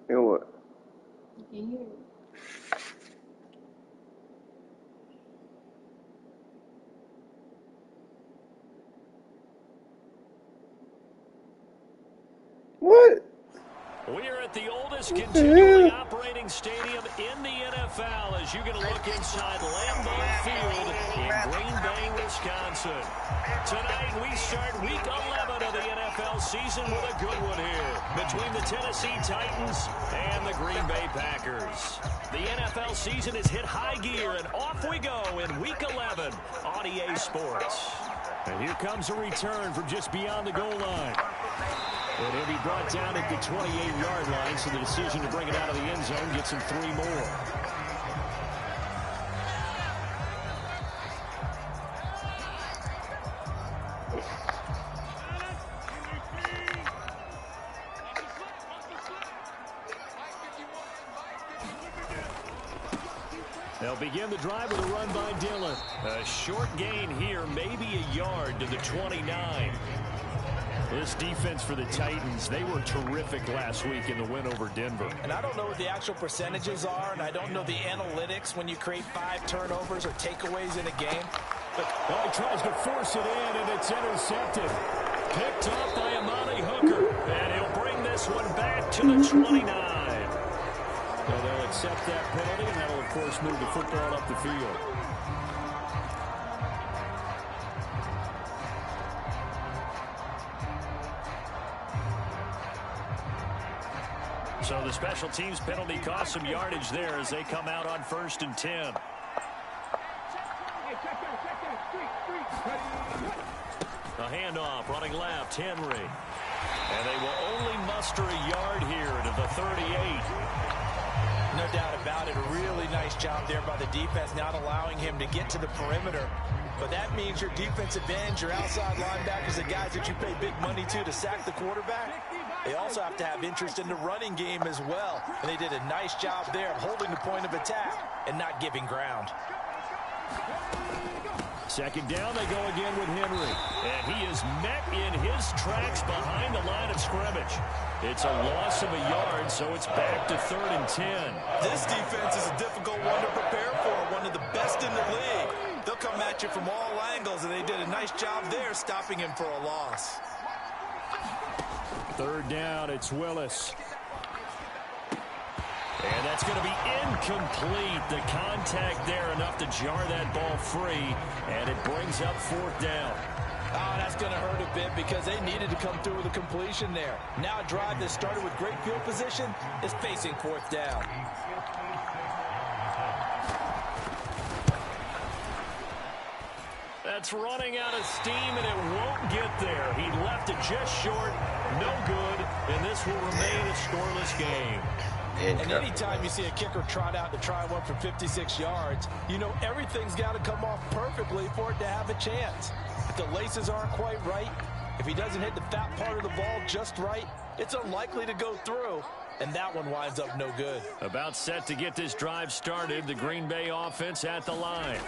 You know what? You can hear it. What? We're at the oldest continually operating stadium in the NFL as you get a look inside Lambeau Field in Green Bay, Wisconsin. Tonight we start week 11 of the NFL season with a good one here between the Tennessee Titans and the Green Bay Packers. The NFL season has hit high gear and off we go in week 11 on EA Sports. And here comes a return from just beyond the goal line. And he'll be brought down at the 28-yard line, so the decision to bring it out of the end zone gets him 3 more. They'll begin the drive with a run by Dillon. A short gain here, maybe a yard to the 29. This defense for the Titans, they were terrific last week in the win over Denver. And I don't know what the actual percentages are, and I don't know the analytics when you create 5 turnovers or takeaways in a game. But he tries to force it in, and it's intercepted. Picked up by Amani Hooker, and he'll bring this one back to the 29. So they'll accept that penalty, and that'll, of course, move the football up the field. So the special teams penalty cost some yardage there as they come out on 1st and 10. A handoff running left, Henry. And they will only muster a yard here to the 38. No doubt about it. A really nice job there by the defense, not allowing him to get to the perimeter. But that means your defensive ends, your outside linebackers, the guys that you pay big money to sack the quarterback, they also have to have interest in the running game as well. And they did a nice job there of holding the point of attack and not giving ground. Second down, they go again with Henry. And he is met in his tracks behind the line of scrimmage. It's a loss of a yard, so it's back to 3rd and 10. This defense is a difficult one to prepare for, one of the best in the league. They'll come at you from all angles, and they did a nice job there stopping him for a loss. 3rd down, it's Willis. And that's going to be incomplete. The contact there enough to jar that ball free, and it brings up 4th down. Oh, that's going to hurt a bit because they needed to come through with a completion there. Now a drive that started with great field position is facing 4th down. That's running out of steam, and it won't get there. He left it just short, no good, and this will remain a scoreless game. And anytime you see a kicker trot out to try one for 56 yards, you know everything's got to come off perfectly for it to have a chance. If the laces aren't quite right, if he doesn't hit the fat part of the ball just right, it's unlikely to go through, and that one winds up no good. About set to get this drive started, the Green Bay offense at the line.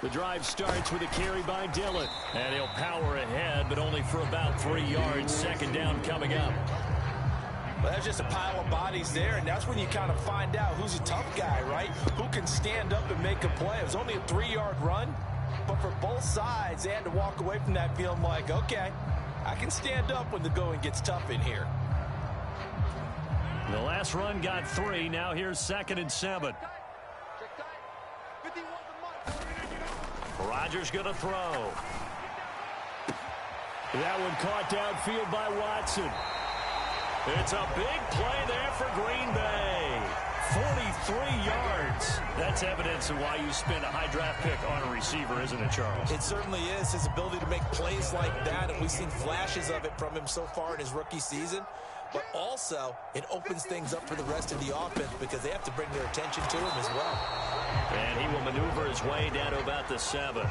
The drive starts with a carry by Dillon, and he'll power ahead, but only for about 3 yards. Second down coming up. Well, that's just a pile of bodies there, and that's when you kind of find out who's a tough guy, right? Who can stand up and make a play. It was only a 3-yard run, but for both sides, they had to walk away from that feeling like, okay, I can stand up when the going gets tough in here. The last run got 3. Now here's 2nd and 7. Rodgers going to throw. That one caught downfield by Watson. It's a big play there for Green Bay. 43 yards. That's evidence of why you spend a high draft pick on a receiver, isn't it, Charles? It certainly is. His ability to make plays like that, and we've seen flashes of it from him so far in his rookie season. But also, it opens things up for the rest of the offense because they have to bring their attention to him as well. And he will maneuver his way down to about the 7.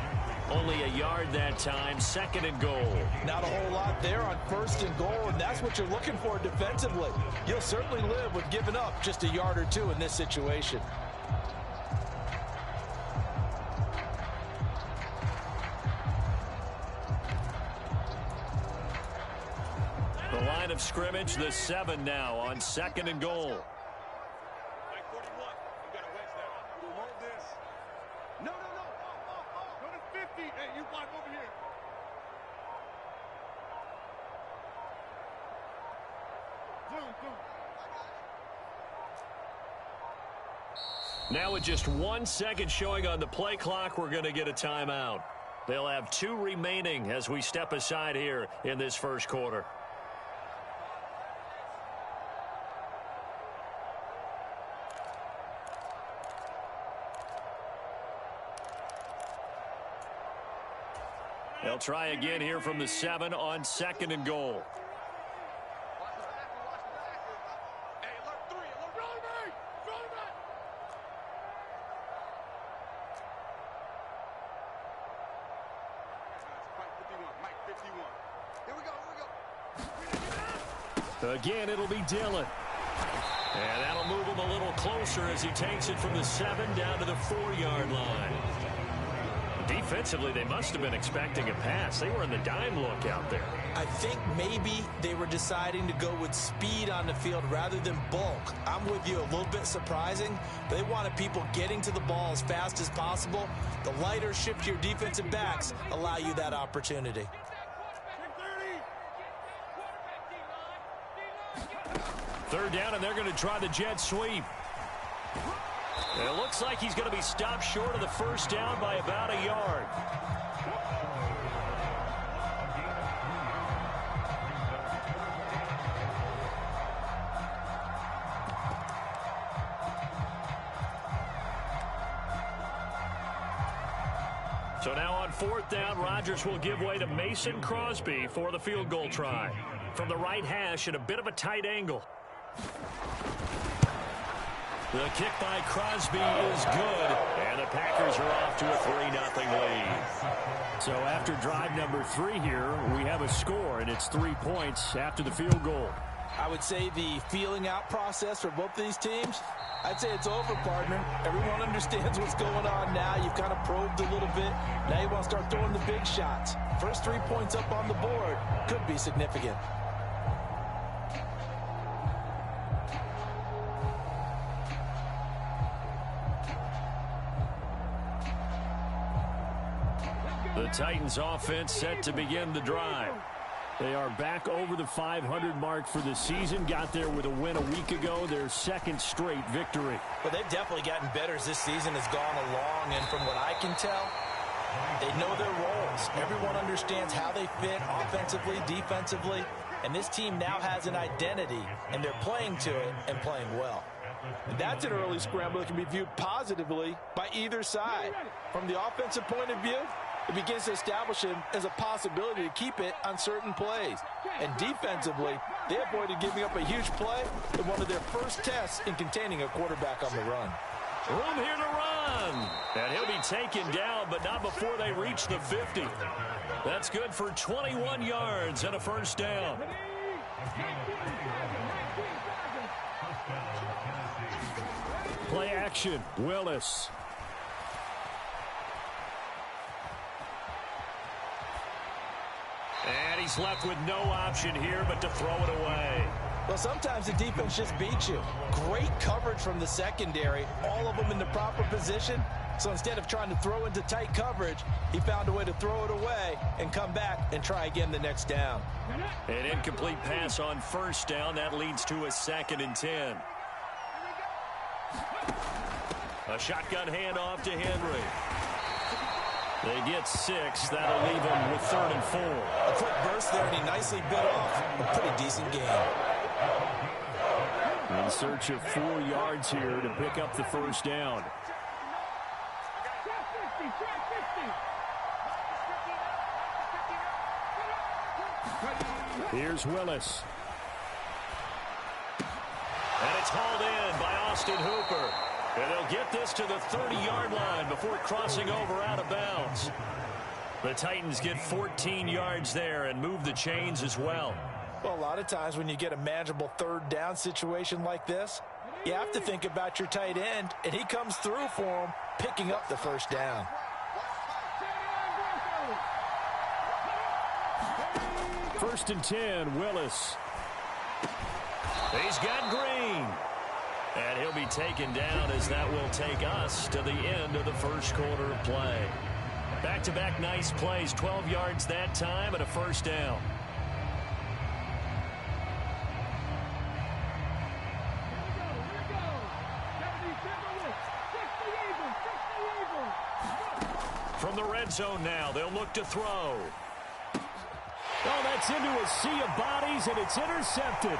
Only a yard that time, 2nd and goal. Not a whole lot there on 1st and goal, and that's what you're looking for defensively. You'll certainly live with giving up just a yard or 2 in this situation. The line of scrimmage, the 7 now on 2nd and goal. Now with just 1 second showing on the play clock, we're going to get a timeout. They'll have 2 remaining as we step aside here in this first quarter. They'll try again here from the 7 on 2nd and goal. Again, it'll be Dillon. And that'll move him a little closer as he takes it from the 7 down to the 4-yard line. Defensively, they must have been expecting a pass. They were in the dime look out there. I think maybe they were deciding to go with speed on the field rather than bulk. I'm with you, a little bit surprising. But they wanted people getting to the ball as fast as possible. The lighter, shiftier defensive backs allow you that opportunity. Third down, and they're going to try the jet sweep. And it looks like he's going to be stopped short of the first down by about a yard. So now on 4th down, Rodgers will give way to Mason Crosby for the field goal try. From the right hash at a bit of a tight angle. The kick by Crosby is good, and the Packers are off to a 3-0 lead. So after drive number 3 here, we have a score, and it's 3 points after the field goal. I would say the feeling out process for both these teams, I'd say it's over, partner. Everyone understands what's going on now. You've kind of probed a little bit. Now you want to start throwing the big shots. First 3 points up on the board could be significant. The Titans offense set to begin the drive. They are back over the 500 mark for the season. Got there with a win a week ago, their 2nd straight victory. But they've definitely gotten better as this season has gone along, and from what I can tell, they know their roles. Everyone understands how they fit offensively, defensively, and this team now has an identity, and they're playing to it and playing well. And that's an early scramble that can be viewed positively by either side. From the offensive point of view, it begins to establish him as a possibility to keep it on certain plays. And defensively, they avoided giving up a huge play in one of their first tests in containing a quarterback on the run. Room here to run. And he'll be taken down, but not before they reach the 50. That's good for 21 yards and a first down. Play action, Willis. And he's left with no option here but to throw it away. Well, sometimes the defense just beats you. Great coverage from the secondary, all of them in the proper position. So instead of trying to throw into tight coverage, he found a way to throw it away and come back and try again the next down. An incomplete pass on first down. That leads to a 2nd and 10. A shotgun handoff to Henry. They get 6. That'll leave them with 3rd and 4. A quick burst there, and he nicely bit off a pretty decent gain. In search of 4 yards here to pick up the first down. Here's Willis. And it's hauled in by Austin Hooper. And they'll get this to the 30-yard line before crossing over out of bounds. The Titans get 14 yards there and move the chains as well. Well, a lot of times when you get a manageable 3rd down situation like this, you have to think about your tight end, and he comes through for him, picking up the first down. First and 10, Willis. He's got Green. And he'll be taken down as that will take us to the end of the first quarter of play. Back-to-back nice plays, 12 yards that time and a first down. From the red zone now, they'll look to throw. Oh, that's into a sea of bodies, and it's intercepted.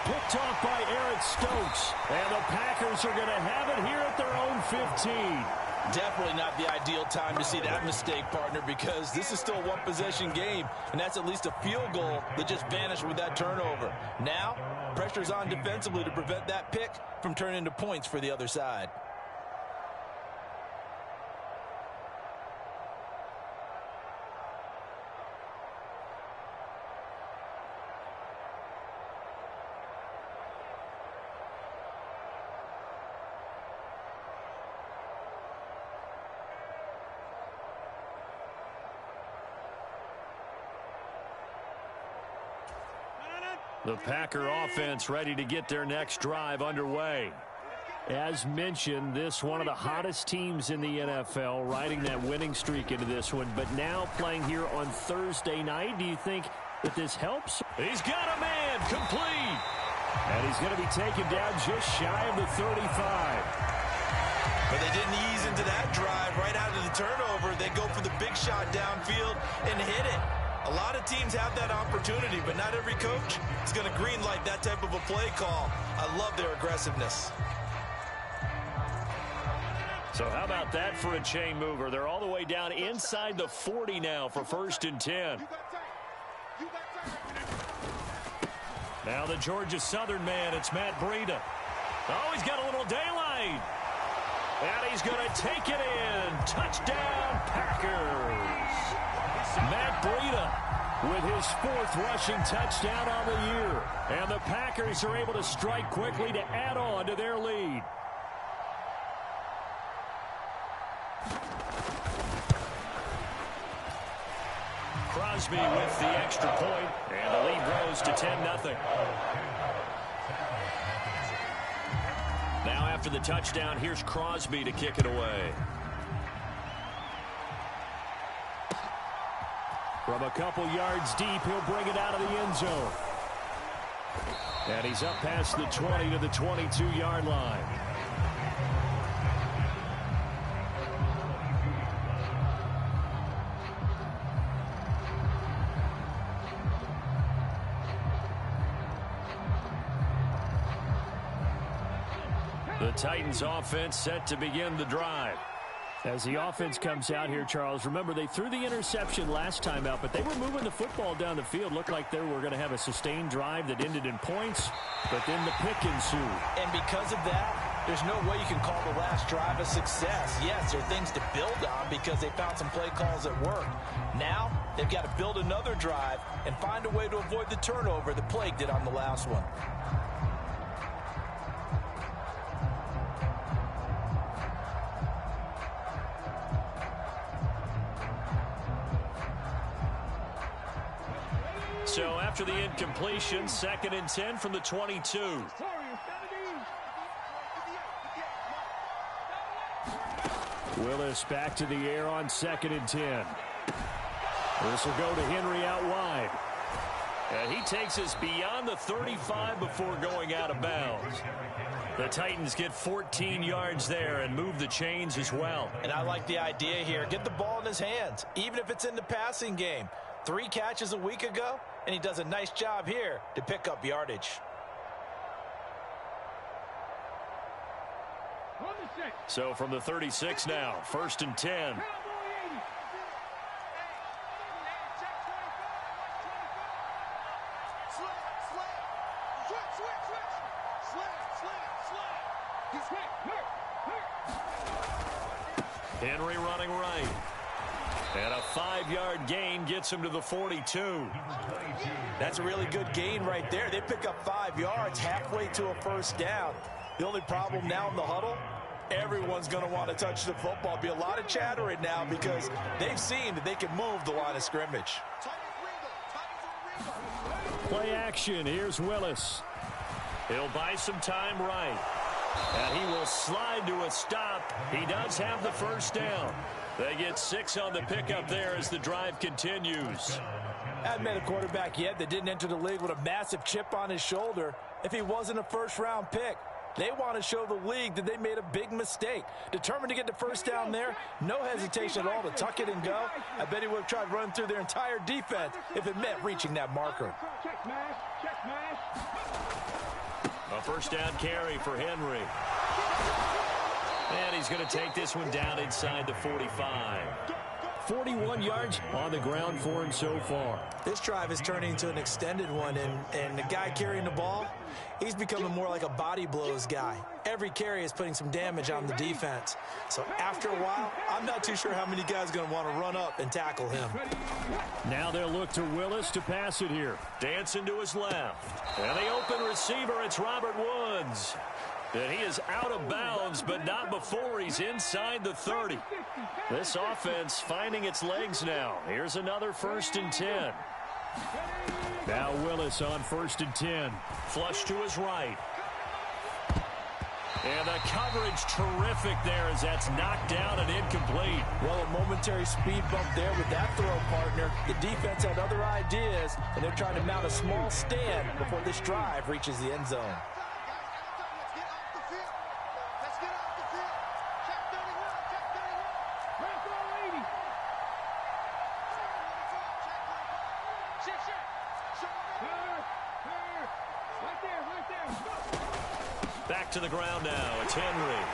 Picked off by Eric Stokes. And the Packers are going to have it here at their own 15. Definitely not the ideal time to see that mistake, partner, because this is still a one-possession game, and that's at least a field goal that just vanished with that turnover. Now, pressure's on defensively to prevent that pick from turning into points for the other side. The Packer offense ready to get their next drive underway. As mentioned, this one of the hottest teams in the NFL, riding that winning streak into this one, but now playing here on Thursday night. Do you think that this helps? He's got a man, complete. And he's going to be taken down just shy of the 35. But they didn't ease into that drive right out of the turnover. They go for the big shot downfield and hit it. A lot of teams have that opportunity, but not every coach is going to green light that type of a play call. I love their aggressiveness. So how about that for a chain mover? They're all the way down inside the 40 now for 1st and 10. Now the Georgia Southern man, it's Matt Breida. Oh, he's got a little daylight. And he's going to take it in. Touchdown, Packers. Matt Breida with his 4th rushing touchdown on the year. And the Packers are able to strike quickly to add on to their lead. Crosby with the extra point, and the lead grows to 10-0. Now after the touchdown, here's Crosby to kick it away. From a couple yards deep, he'll bring it out of the end zone. And he's up past the 20 to the 22-yard line. The Titans offense set to begin the drive. As the offense comes out here, Charles, remember they threw the interception last time out, but they were moving the football down the field. Looked like they were going to have a sustained drive that ended in points, but then the pick ensued. And because of that, there's no way you can call the last drive a success. Yes, there are things to build on because they found some play calls that worked. Now, they've got to build another drive and find a way to avoid the turnover that plagued it on the last one. So after the incompletion, 2nd and 10 from the 22. Willis back to the air on 2nd and 10. This will go to Henry out wide. And he takes us beyond the 35 before going out of bounds. The Titans get 14 yards there and move the chains as well. And I like the idea here. Get the ball in his hands, even if it's in the passing game. 3 catches a week ago, and he does a nice job here to pick up yardage. So from the 36 now, 1st and 10. Henry running right. And a 5-yard gain gets him to the 42. That's a really good gain right there. They pick up 5 yards halfway to a first down. The only problem now in the huddle, everyone's going to want to touch the football. Be a lot of chattering now because they've seen that they can move the line of scrimmage. Play action. Here's Willis. He'll buy some time right. And he will slide to a stop. He does have the first down. They get 6 on the pickup there as the drive continues. I haven't met a quarterback yet that didn't enter the league with a massive chip on his shoulder if he wasn't a first-round pick. They want to show the league that they made a big mistake. Determined to get the first down there, no hesitation at all to tuck it and go. I bet he would have tried running through their entire defense if it meant reaching that marker. A first down carry for Henry. And he's going to take this one down inside the 45. 41 yards on the ground for him so far. This drive is turning into an extended one, and the guy carrying the ball, he's becoming more like a body blows guy. Every carry is putting some damage on the defense. So after a while, I'm not too sure how many guys are going to want to run up and tackle him. Now they'll look to Willis to pass it here. Dancing to his left. And the open receiver, it's Robert Woods. And he is out of bounds, but not before he's inside the 30. This offense finding its legs now. Here's another 1st and 10. Now Willis on 1st and 10. Flush to his right. And the coverage terrific there as that's knocked down and incomplete. Well, a momentary speed bump there with that throw partner. The defense had other ideas, and they're trying to mount a small stand before this drive reaches the end zone. Back to the ground now. It's Henry.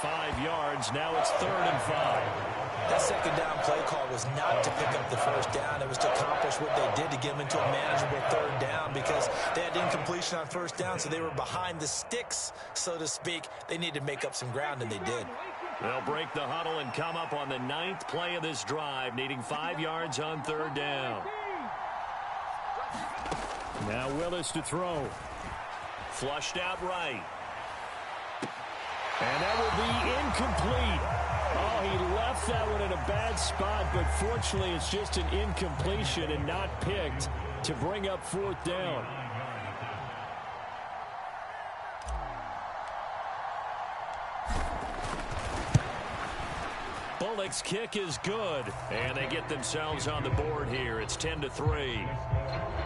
5 yards. Now it's 3rd and 5. That second down play call was not to pick up the first down. It was to accomplish what they did to get them into a manageable 3rd down because they had incompletion on 1st down, so they were behind the sticks, so to speak. They needed to make up some ground, and they did. They'll break the huddle and come up on the 9th play of this drive, needing 5 yards on 3rd down. Now Willis to throw. Flushed out right. And that will be incomplete. Oh, he left that one in a bad spot, but fortunately it's just an incompletion and not picked to bring up 4th down. Bullock's kick is good, and they get themselves on the board here. It's 10-3.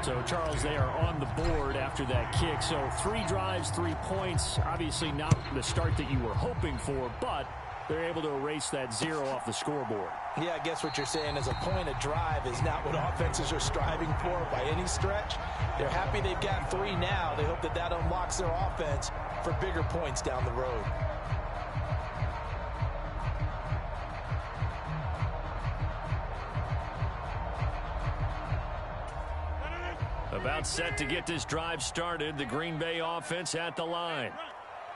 So, Charles, they are on the board after that kick. So 3 drives, 3 points. Obviously not the start that you were hoping for, but they're able to erase that 0 off the scoreboard. Yeah, I guess what you're saying is a point of drive is not what offenses are striving for by any stretch. They're happy they've got 3 now. They hope that that unlocks their offense for bigger points down the road. About set to get this drive started, the Green Bay offense at the line.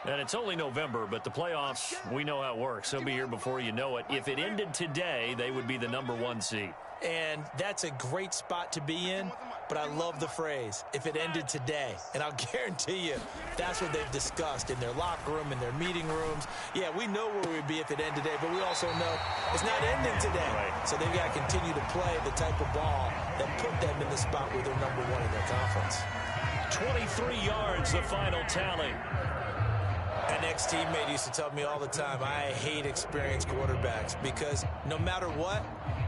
And it's only November, but the playoffs, we know how it works. They'll be here before you know it. If it ended today, they would be the #1 seed. And that's a great spot to be in, but I love the phrase, if it ended today. And I'll guarantee you, that's what they've discussed in their locker room, in their meeting rooms. Yeah, we know where we'd be if it ended today, but we also know it's not ending today. Right. So they've got to continue to play the type of ball that put them in the spot where they're #1 in their conference. 23 yards, the final tally. An ex-teammate used to tell me all the time, I hate experienced quarterbacks because no matter what,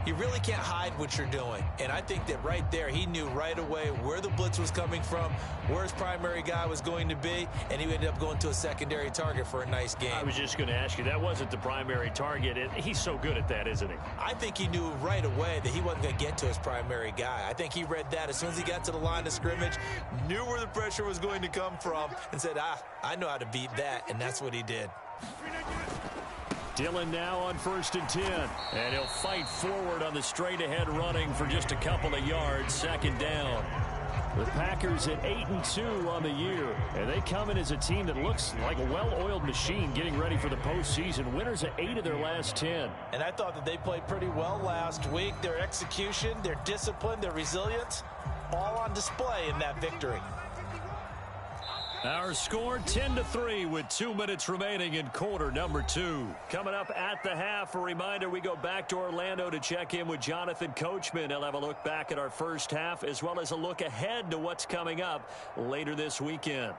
you really can't hide what you're doing. And I think that right there, he knew right away where the blitz was coming from, where his primary guy was going to be, and he ended up going to a secondary target for a nice game. I was just going to ask you, that wasn't the primary target, and he's so good at that, isn't he? I think he knew right away that he wasn't going to get to his primary guy. I think he read that as soon as he got to the line of scrimmage, knew where the pressure was going to come from, and said, I know how to beat that, and that's what he did. Dillon now on 1st and 10. And he'll fight forward on the straight-ahead running for just a couple of yards. 2nd down. The Packers at 8-2 on the year. And they come in as a team that looks like a well-oiled machine getting ready for the postseason. Winners at 8 of their last 10. And I thought that they played pretty well last week. Their execution, their discipline, their resilience, all on display in that victory. Our score 10-3 with 2 minutes remaining in quarter number 2. Coming up at the half, a reminder we go back to Orlando to check in with Jonathan Coachman. He'll have a look back at our first half as well as a look ahead to what's coming up later this weekend.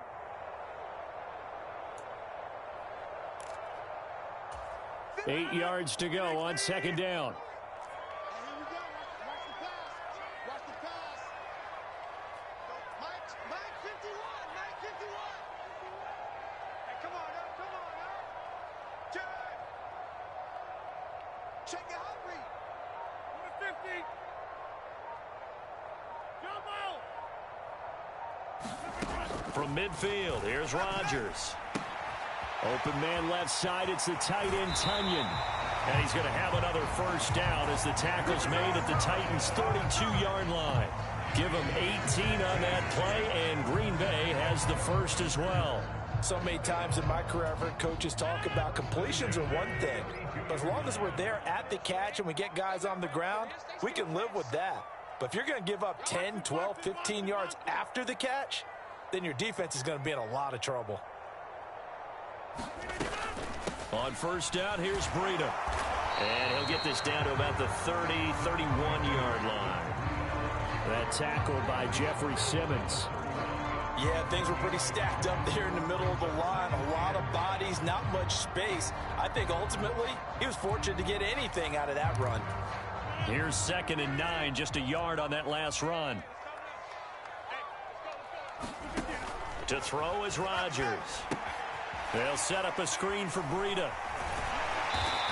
Eight yards to go on second down. From midfield, here's Rodgers. Open man left side, it's the tight end, Tunyon. And he's going to have another first down as the tackle's made at the Titans' 32-yard line. Give them 18 on that play, and Green Bay has the first as well. So many times in my career, I've heard coaches talk about completions are one thing. But as long as we're there at the catch and we get guys on the ground, we can live with that. But if you're going to give up 10, 12, 15 yards after the catch, then your defense is going to be in a lot of trouble. On first down, here's Breida. And he'll get this down to about the 30, 31-yard line. That tackle by Jeffrey Simmons. Yeah, things were pretty stacked up there in the middle of the line. A lot of bodies, not much space. I think ultimately he was fortunate to get anything out of that run. Here's 2nd and 9, just a yard on that last run. To throw is Rodgers. They'll set up a screen for Breida.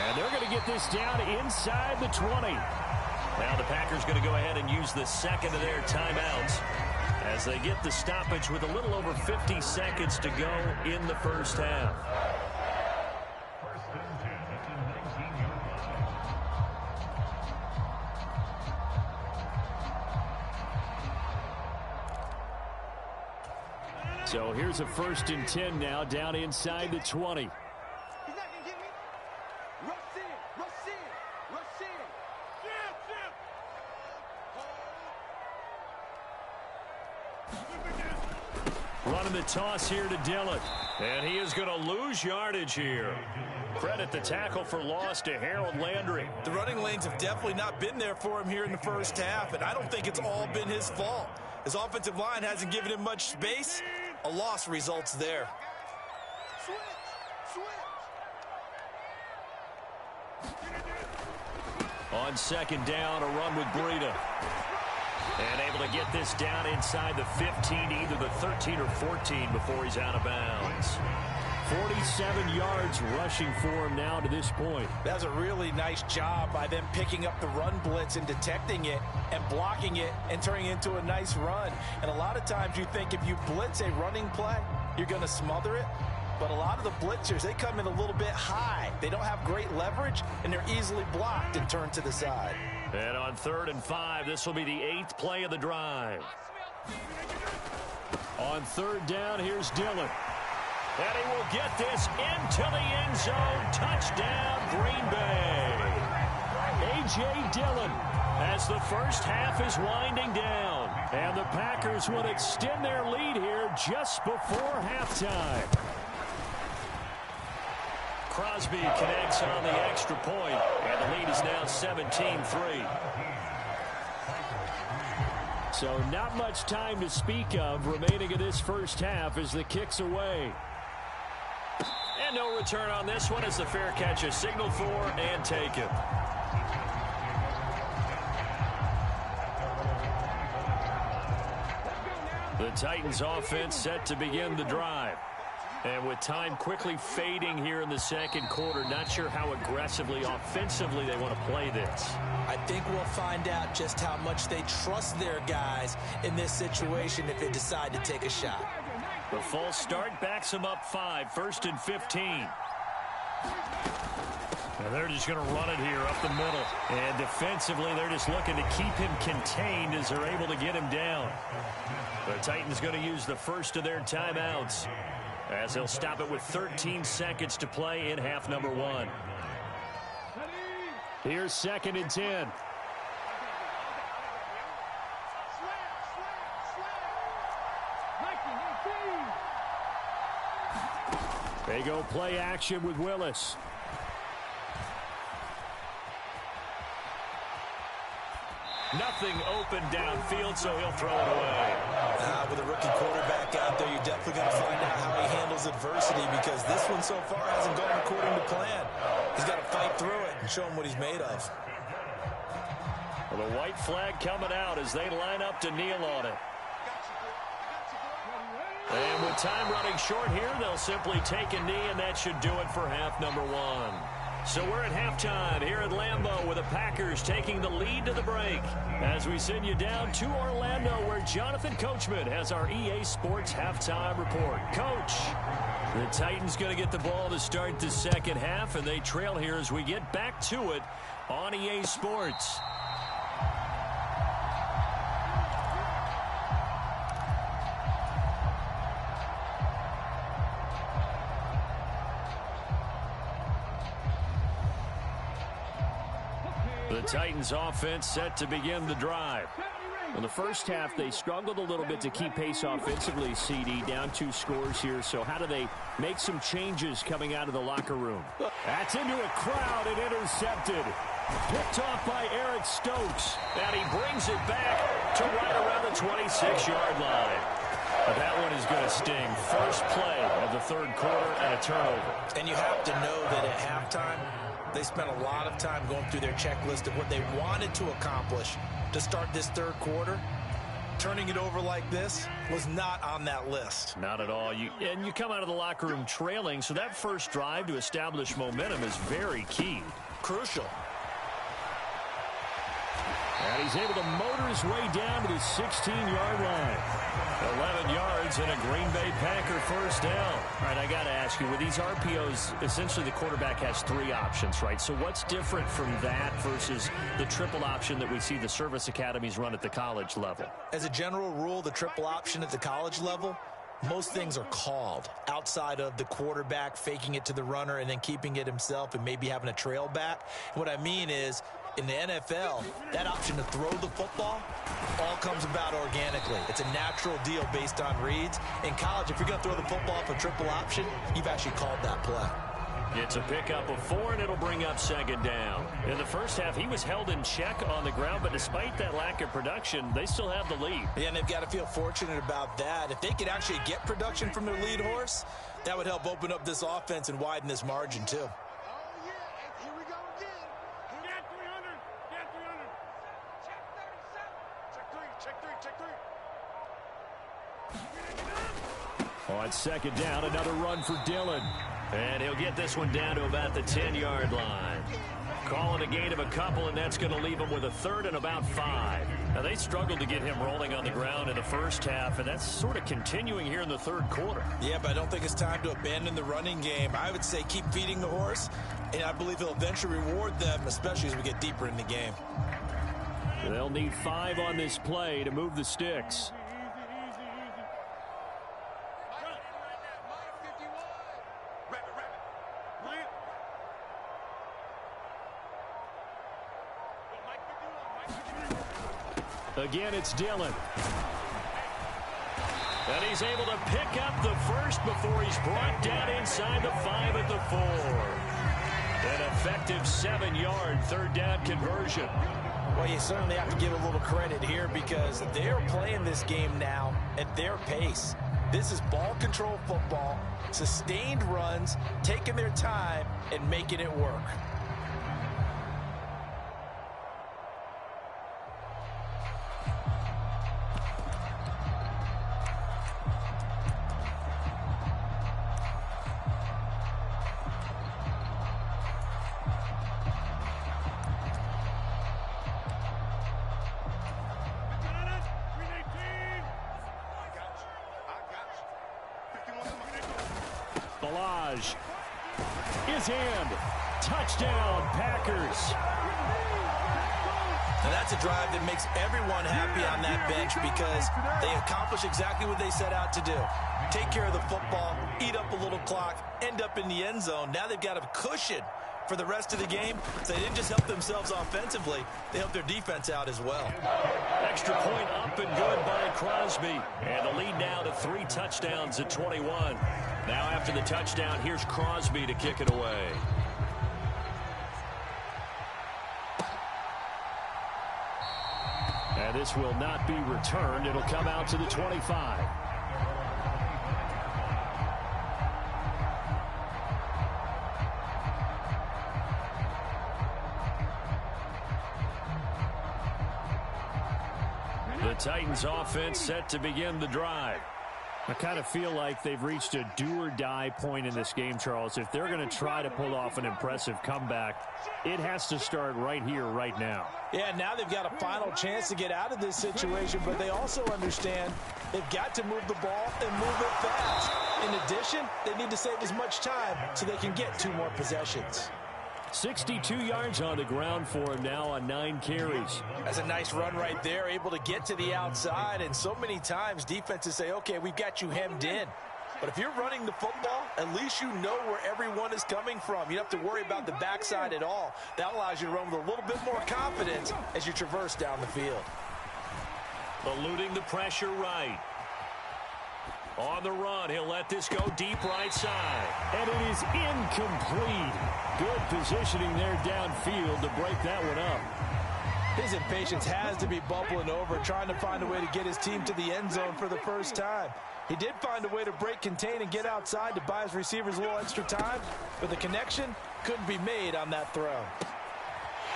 And they're going to get this down inside the 20. Now the Packers going to go ahead and use the second of their timeouts as they get the stoppage with a little over 50 seconds to go in the first half. So here's a 1st and 10 now down inside the 20. He's not going to get me. Rush in. Rush in. Rush in. Running the toss here to Dillon. And he is going to lose yardage here. Credit the tackle for loss to Harold Landry. The running lanes have definitely not been there for him here in the first half, and I don't think it's all been his fault. His offensive line hasn't given him much space. A loss results there. On second down, a run with Breida. And able to get this down inside the 15, either the 13 or 14 before he's out of bounds. 47 yards rushing for him now to this point. That's a really nice job by them picking up the run blitz and detecting it and blocking it and turning it into a nice run. And a lot of times you think if you blitz a running play, you're going to smother it. But a lot of the blitzers, they come in a little bit high. They don't have great leverage, and they're easily blocked and turned to the side. And on 3rd and 5, this will be the 8th play of the drive. On 3rd down, here's Dillon. And he will get this into the end zone. Touchdown, Green Bay. A.J. Dillon as the first half is winding down. And the Packers will extend their lead here just before halftime. Crosby connects on the extra point, and the lead is now 17-3. So not much time to speak of remaining in this first half as the kick's away. And no return on this one as the fair catch is signaled for and taken. The Titans offense set to begin the drive. And with time quickly fading here in the second quarter, not sure how aggressively, offensively they want to play this. I think we'll find out just how much they trust their guys in this situation if they decide to take a shot. The false start backs them up 5, 1st and 15. And they're just going to run it here up the middle. And defensively, they're just looking to keep him contained as they're able to get him down. The Titans going to use the first of their timeouts, as they'll stop it with 13 seconds to play in half number 1. Here's 2nd and 10. They go play action with Willis. Nothing open downfield, so he'll throw it away. With a rookie quarterback out there, you're definitely going to find out how he handles adversity, because this one so far hasn't gone according to plan. He's got to fight through it and show him what he's made of. Well, the white flag coming out as they line up to kneel on it. And with time running short here, they'll simply take a knee, and that should do it for half number one. So we're at halftime here at Lambeau with the Packers taking the lead to the break. As we send you down to Orlando, where Jonathan Coachman has our EA Sports halftime report. Coach, the Titans going to get the ball to start the second half, and they trail here as we get back to it on EA Sports. The Titans offense set to begin the drive. In the first half, they struggled a little bit to keep pace offensively, CD, down 2 scores here. So how do they make some changes coming out of the locker room? That's into a crowd and intercepted. Picked off by Eric Stokes. And he brings it back to right around the 26-yard line. But that one is going to sting. First play of the third quarter and a turnover. And you have to know that at halftime, they spent a lot of time going through their checklist of what they wanted to accomplish to start this third quarter. Turning it over like this was not on that list. Not at all. You come out of the locker room trailing, so that first drive to establish momentum is very key. Crucial. And he's able to motor his way down to the 16-yard line. 11 yards and a Green Bay Packer first down. All right, I got to ask you, with these RPOs, essentially the quarterback has 3 options, right? So what's different from that versus the triple option that we see the service academies run at the college level? As a general rule, the triple option at the college level, most things are called outside of the quarterback faking it to the runner and then keeping it himself and maybe having a trail back. What I mean is, in the NFL, that option to throw the football all comes about organically. It's a natural deal based on reads. In college, if you're going to throw the football off a triple option, you've actually called that play. It's a pickup of 4, and it'll bring up second down. In the first half, he was held in check on the ground, but despite that lack of production, they still have the lead. Yeah, and they've got to feel fortunate about that. If they could actually get production from their lead horse, that would help open up this offense and widen this margin, too. On second down, another run for Dillon. And he'll get this one down to about the 10-yard line. Calling a gain of a couple, and that's going to leave him with a third and about 5. Now, they struggled to get him rolling on the ground in the first half, and that's sort of continuing here in the third quarter. Yeah, but I don't think it's time to abandon the running game. I would say keep feeding the horse, and I believe he'll eventually reward them, especially as we get deeper in the game. They'll need 5 on this play to move the sticks. Again, it's Dillon. And he's able to pick up the first before he's brought down inside the 5 at the 4. An effective 7-yard third down conversion. Well, you certainly have to give a little credit here because they're playing this game now at their pace. This is ball control football, sustained runs, taking their time and making it work. Balaj is in. Touchdown, Packers. And that's a drive that makes everyone happy on that bench because they accomplish exactly what they set out to do. Take care of the football, eat up a little clock, end up in the end zone. Now they've got a cushion for the rest of the game. So they didn't just help themselves offensively, they helped their defense out as well. Extra point up and good by Crosby. And the lead now to 3 touchdowns at 21. Now after the touchdown, here's Crosby to kick it away. And this will not be returned. It'll come out to the 25. The Titans offense set to begin the drive. I kind of feel like they've reached a do-or-die point in this game, Charles. If they're going to try to pull off an impressive comeback, it has to start right here, right now. Yeah, now they've got a final chance to get out of this situation, but they also understand they've got to move the ball and move it fast. In addition, they need to save as much time so they can get 2 more possessions. 62 yards on the ground for him now on 9 carries. That's a nice run right there, able to get to the outside, and so many times defenses say, okay, we've got you hemmed in. But if you're running the football, at least you know where everyone is coming from. You don't have to worry about the backside at all. That allows you to run with a little bit more confidence as you traverse down the field. Eluding the pressure right. On the run, he'll let this go deep right side. And it is incomplete. Good positioning there downfield to break that one up. His impatience has to be bubbling over, trying to find a way to get his team to the end zone for the first time. He did find a way to break contain and get outside to buy his receivers a little extra time, but the connection couldn't be made on that throw.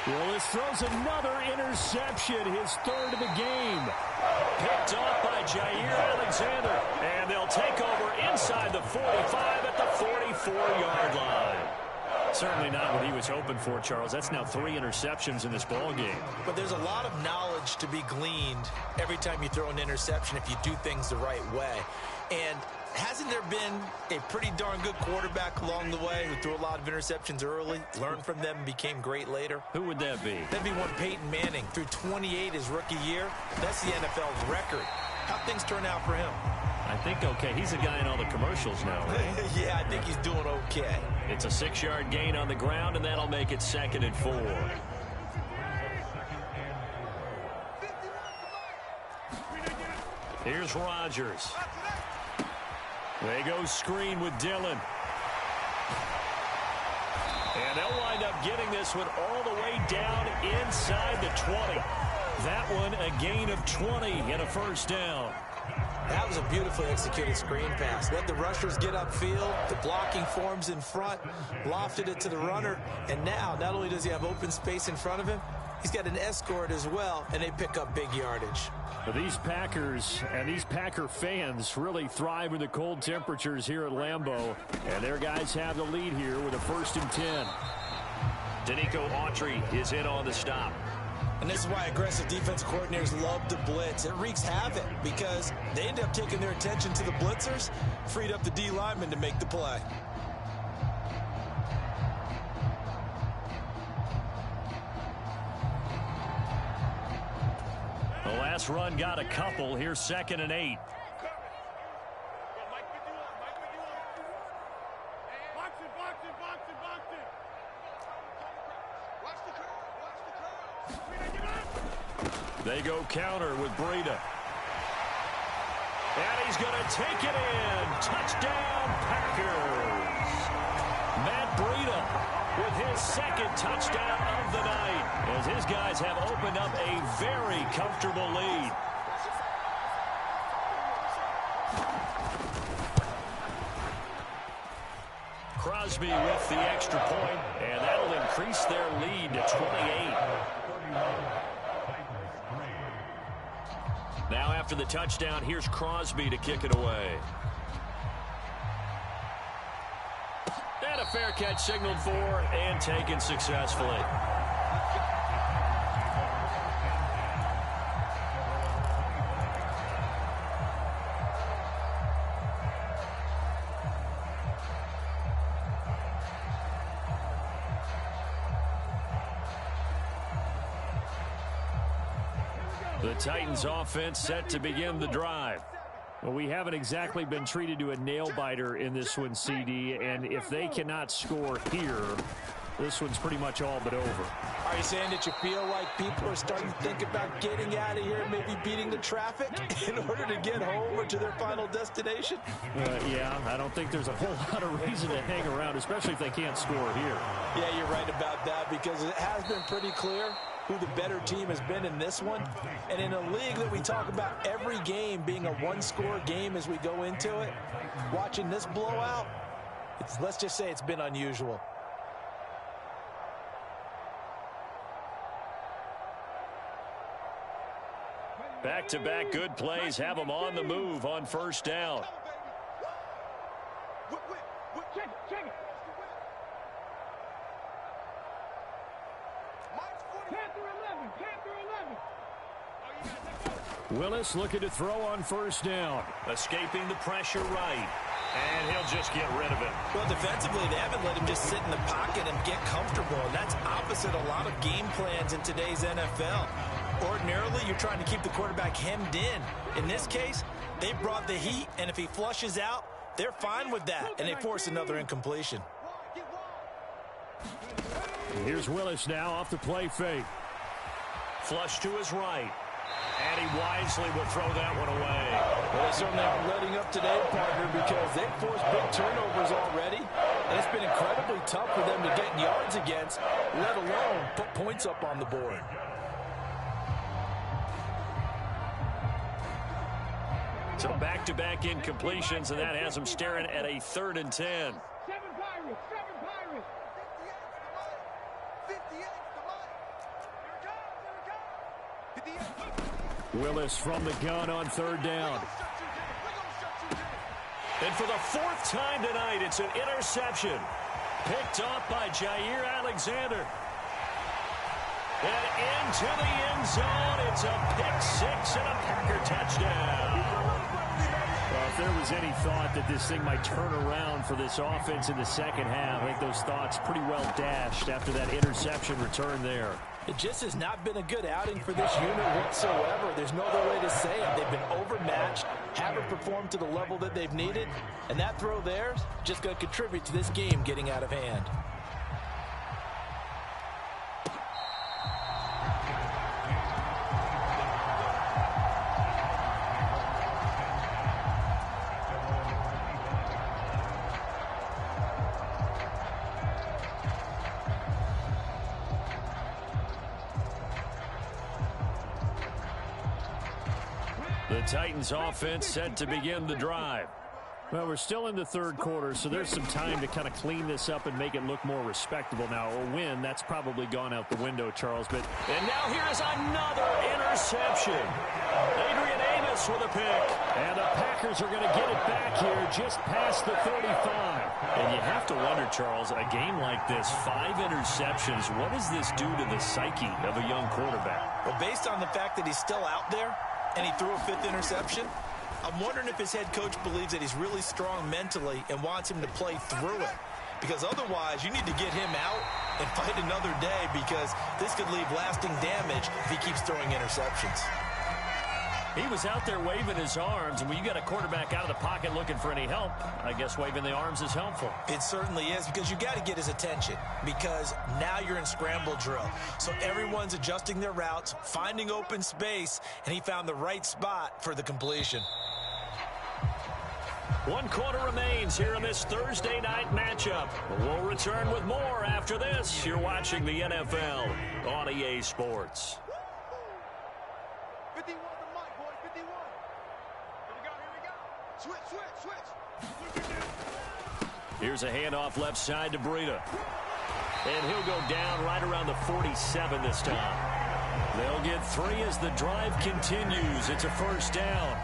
Willis throws another interception, his 3rd of the game. Picked off by Jair Alexander, and they'll take over inside the 45 at the 44-yard line. Certainly not what he was hoping for, Charles. That's now 3 interceptions in this ball game. But there's a lot of knowledge to be gleaned every time you throw an interception if you do things the right way. And hasn't there been a pretty darn good quarterback along the way who threw a lot of interceptions early, learned from them, and became great later? Who would that be? That'd be one Peyton Manning. Threw 28 his rookie year. That's the NFL's record. How'd things turn out for him? I think okay. He's a guy in all the commercials now, right? Yeah, I think he's doing okay. It's a 6-yard gain on the ground, and that'll make it 2nd and 4. Here's Rodgers. They go screen with Dillon. And they'll wind up getting this one all the way down inside the 20. That one a gain of 20 and a first down. That was a beautifully executed screen pass. Let the rushers get upfield. The blocking forms in front. Lofted it to the runner. And now, not only does he have open space in front of him, he's got an escort as well, and they pick up big yardage. But these Packers and these Packer fans really thrive in the cold temperatures here at Lambeau. And their guys have the lead here with a 1st and 10. Danico Autry is in on the stop. And this is why aggressive defensive coordinators love to blitz. It wreaks havoc because they end up taking their attention to the blitzers, freed up the D lineman to make the play. The last run got a couple. Here's 2nd and 8. They go counter with Breida. And he's going to take it in. Touchdown, Packers. Matt Breida with his 2nd touchdown of the night, as his guys have opened up a very comfortable lead. Crosby with the extra point, and that'll increase their lead to 28. Now after the touchdown, here's Crosby to kick it away. And a fair catch signaled for and taken successfully. The Titans offense set to begin the drive. Well, we haven't exactly been treated to a nail-biter in this one, CD, and if they cannot score here, this one's pretty much all but over. Are you saying that you feel like people are starting to think about getting out of here, maybe beating the traffic in order to get home or to their final destination? Yeah, I don't think there's a whole lot of reason to hang around, especially if they can't score here. Yeah, you're right about that, because it has been pretty clear who the better team has been in this one. And in a league that we talk about every game being a one-score game as we go into it, watching this blowout, let's just say it's been unusual. Back-to-back good plays have them on the move on first down. Check it. Panther 11. Willis looking to throw on first down. Escaping the pressure right. And he'll just get rid of it. Well, defensively, they haven't let him just sit in the pocket and get comfortable. And that's opposite a lot of game plans in today's NFL. Ordinarily, you're trying to keep the quarterback hemmed in. In this case, they brought the heat, and if he flushes out, they're fine with that, and they force another incompletion. Here's Willis now off the play fake. Flush to his right. And he wisely will throw that one away. Well, they certainly aren't letting up today, partner, because they've forced big turnovers already, and it's been incredibly tough for them to get yards against, let alone put points up on the board. So back-to-back incompletions, and that has them staring at a 3rd and 10. Seven Pirates. 58. Willis from the gun on 3rd down. And for the 4th time tonight, it's an interception. Picked off by Jair Alexander. And into the end zone, it's a pick 6 and a Packer touchdown. Well, if there was any thought that this thing might turn around for this offense in the second half, I think those thoughts pretty well dashed after that interception return there. It just has not been a good outing for this unit whatsoever. There's no other way to say it. They've been overmatched, haven't performed to the level that they've needed, and that throw there is just going to contribute to this game getting out of hand. The Titans offense set to begin the drive. Well, we're still in the 3rd quarter, so there's some time to kind of clean this up and make it look more respectable. Now, a win, that's probably gone out the window, Charles. But and now here is another interception. Adrian Amos with a pick. And the Packers are going to get it back here just past the 35. And you have to wonder, Charles, a game like this, 5 interceptions, what does this do to the psyche of a young quarterback? Well, based on the fact that he's still out there and he threw a 5th interception, I'm wondering if his head coach believes that he's really strong mentally and wants him to play through it. Because otherwise, you need to get him out and fight another day, because this could leave lasting damage if he keeps throwing interceptions. He was out there waving his arms, and when you got a quarterback out of the pocket looking for any help, I guess waving the arms is helpful. It certainly is, because you got to get his attention, because now you're in scramble drill. So everyone's adjusting their routes, finding open space, and he found the right spot for the completion. 1 quarter remains here in this Thursday night matchup. We'll return with more after this. You're watching the NFL on EA Sports. 51 to Mike, boys. 51. Here we go. Switch. Here's a handoff left side to Breida. And he'll go down right around the 47 this time. They'll get 3 as the drive continues. It's a first down.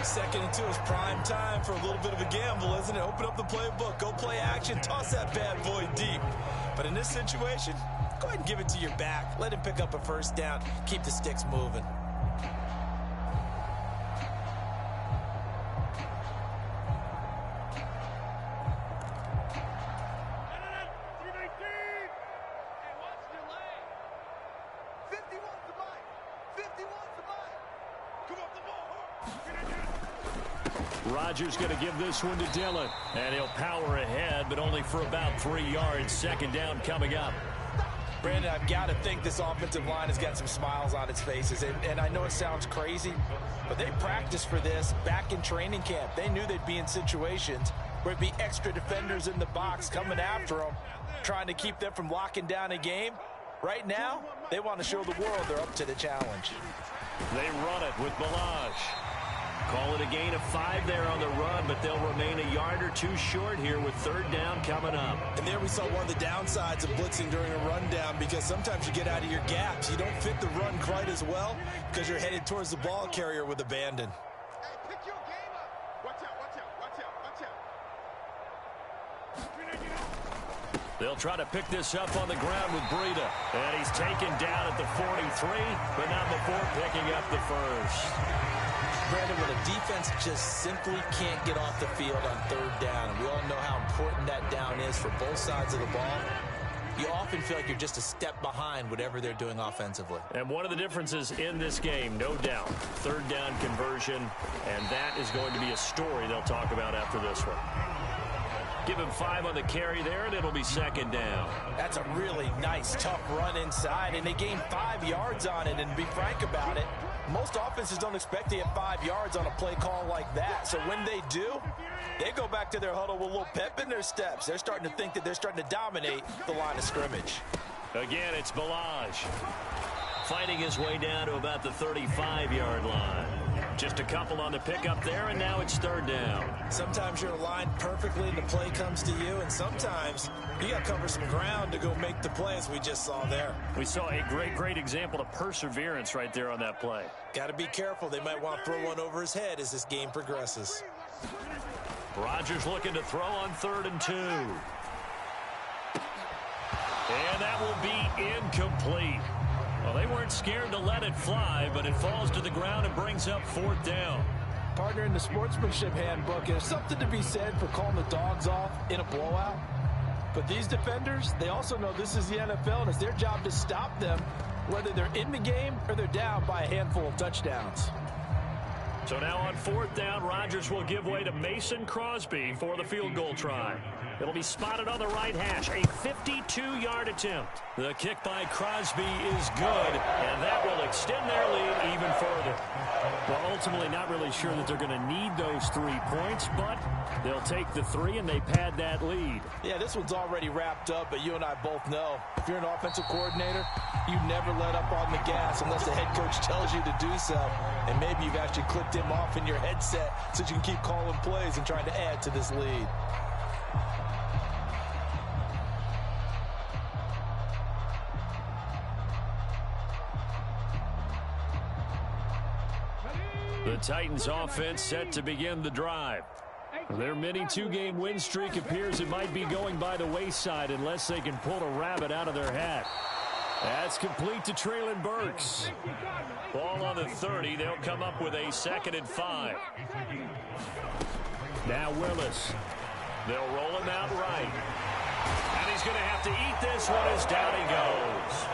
2nd and 2 is prime time for a little bit of a gamble, isn't it? Open up the playbook, go play action, toss that bad boy deep. But in this situation, go ahead and give it to your back. Let him pick up a first down. Keep the sticks moving. Rodgers going to give this one to Dillon. And he'll power ahead, but only for about 3 yards. Second down coming up. Brandon, I've got to think this offensive line has got some smiles on its faces. And I know it sounds crazy, but they practiced for this back in training camp. They knew they'd be in situations where it'd be extra defenders in the box coming after them, trying to keep them from locking down a game. Right now, they want to show the world they're up to the challenge. They run it with Ballage. Call it a gain of 5 there on the run, but they'll remain a yard or 2 short here with third down coming up. And there we saw one of the downsides of blitzing during a rundown, because sometimes you get out of your gaps. You don't fit the run quite as well because you're headed towards the ball carrier with abandon. Hey, pick your game up. Watch out, watch out, watch out, watch out. They'll try to pick this up on the ground with Breida. And he's taken down at the 43, but not before picking up the first. Brandon, when a defense just simply can't get off the field on third down, and we all know how important that down is for both sides of the ball, you often feel like you're just a step behind whatever they're doing offensively. And one of the differences in this game, no doubt, third down conversion, and that is going to be a story they'll talk about after this one. Give him 5 on the carry there, and it'll be second down. That's a really nice, tough run inside, and they gained 5 yards on it. And to be frank about it, most offenses don't expect to get 5 yards on a play call like that. So when they do, they go back to their huddle with a little pep in their steps. They're starting to think that they're starting to dominate the line of scrimmage. Again, it's Ballage fighting his way down to about the 35-yard line. Just a couple on the pickup there, and now it's third down. Sometimes you're aligned perfectly and the play comes to you, and sometimes you got to cover some ground to go make the play, as we just saw there. We saw a great example of perseverance right there on that play. Got to be careful. They might want to throw one over his head as this game progresses. Rodgers looking to throw on 3rd and 2. And that will be incomplete. Well, they weren't scared to let it fly, but it falls to the ground and brings up 4th down. Partner, in the sportsmanship handbook, there's something to be said for calling the dogs off in a blowout. But these defenders, they also know this is the NFL, and it's their job to stop them, whether they're in the game or they're down by a handful of touchdowns. So now on 4th down, Rodgers will give way to Mason Crosby for the field goal try. It'll be spotted on the right hash, a 52-yard attempt. The kick by Crosby is good, and that will extend their lead even further. Well, ultimately not really sure that they're going to need those 3 points, but they'll take the 3 and they pad that lead. Yeah, this one's already wrapped up, but you and I both know if you're an offensive coordinator, you never let up on the gas unless the head coach tells you to do so. And maybe you've actually clicked him off in your headset so you can keep calling plays and trying to add to this lead. The Titans offense set to begin the drive. Their mini 2-game win streak appears it might be going by the wayside unless they can pull a rabbit out of their hat. That's complete to Treylon Burks. Ball on the 30. They'll come up with a 2nd and 5. Now Willis. They'll roll him out right. And he's going to have to eat this one as down he goes.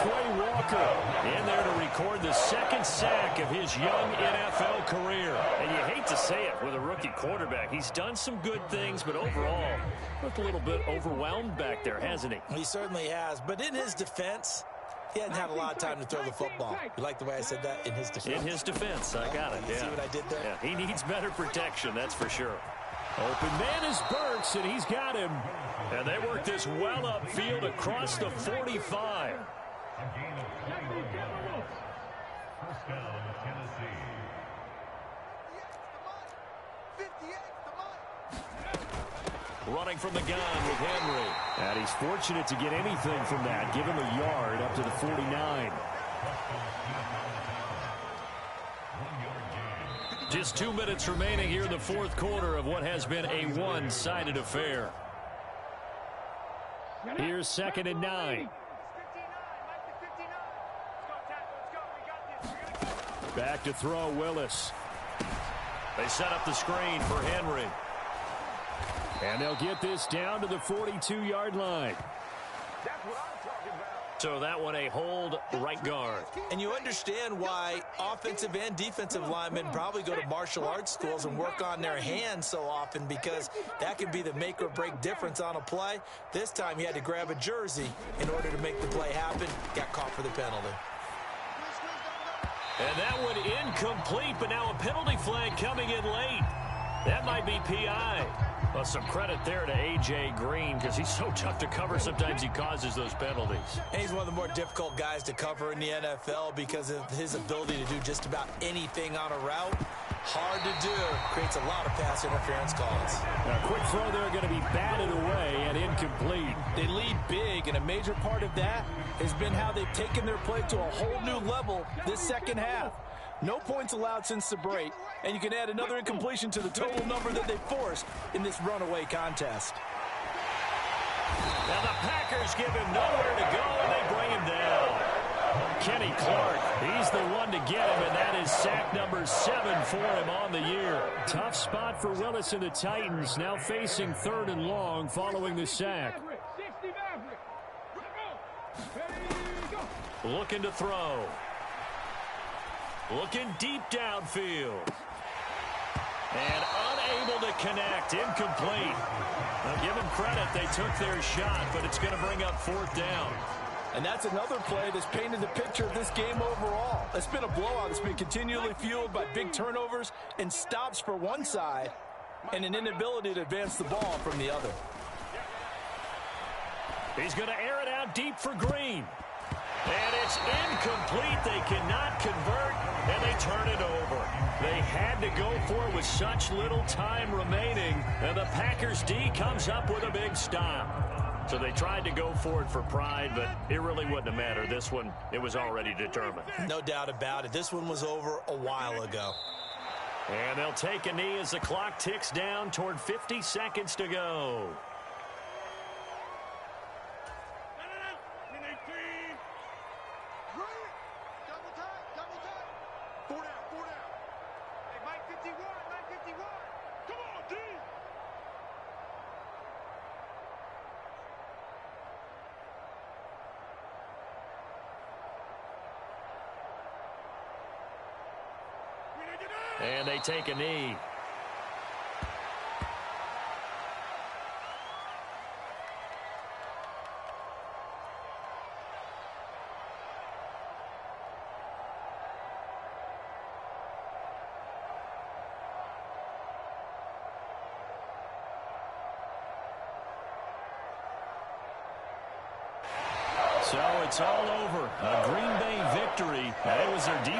Quay Walker in there to record the 2nd sack of his young NFL career. And you hate to say it with a rookie quarterback. He's done some good things, but overall, looked a little bit overwhelmed back there, hasn't he? He certainly has. But in his defense, he hadn't had a lot of time to throw the football. You like the way I said that? In his defense. In his defense. I got it. You see what I did there? Yeah, he needs better protection, that's for sure. Open man is Burks, and he's got him. And they work this well upfield across the 45. Running from the gun with Henry. And he's fortunate to get anything from that. Give him a yard up to the 49. Just 2 minutes remaining here in the 4th quarter of what has been a one-sided affair. Here's 2nd and 9. Back to throw, Willis. They set up the screen for Henry. And they'll get this down to the 42-yard line. That's what I'm talking about. So that one a hold right guard. And you understand why offensive and defensive linemen probably go to martial arts schools and work on their hands so often, because that can be the make or break difference on a play. This time he had to grab a jersey in order to make the play happen. Got caught for the penalty. And that one incomplete, but now a penalty flag coming in late. That might be PI. Well, some credit there to A.J. Green, because he's so tough to cover. Sometimes he causes those penalties. And he's one of the more difficult guys to cover in the NFL because of his ability to do just about anything on a route. Hard to do. Creates a lot of pass interference calls. Now, a quick throw there going to be batted away and incomplete. They lead big, and a major part of that has been how they've taken their play to a whole new level this second half. No points allowed since the break, and you can add another incompletion to the total number that they forced in this runaway contest. Now the Packers give him nowhere to go, and they bring him down. Kenny Clark, he's the one to get him, and that is sack number 7 for him on the year. Tough spot for Willis and the Titans, now facing 3rd and long following the sack. Looking to throw. Looking deep downfield. And unable to connect. Incomplete. Now, give them credit. They took their shot, but it's going to bring up 4th down. And that's another play that's painted the picture of this game overall. It's been a blowout. It's been continually fueled by big turnovers and stops for one side and an inability to advance the ball from the other. He's going to air it out deep for Green. And it's incomplete. They cannot convert, and they turn it over. They had to go for it with such little time remaining, and the Packers D comes up with a big stop. So they tried to go for it for pride, but it really wouldn't have mattered. This one, it was already determined. No doubt about it. This one was over a while ago. And they'll take a knee as the clock ticks down toward 50 seconds to go. And they take a knee. So it's all over. A Green Bay victory. It was their defense.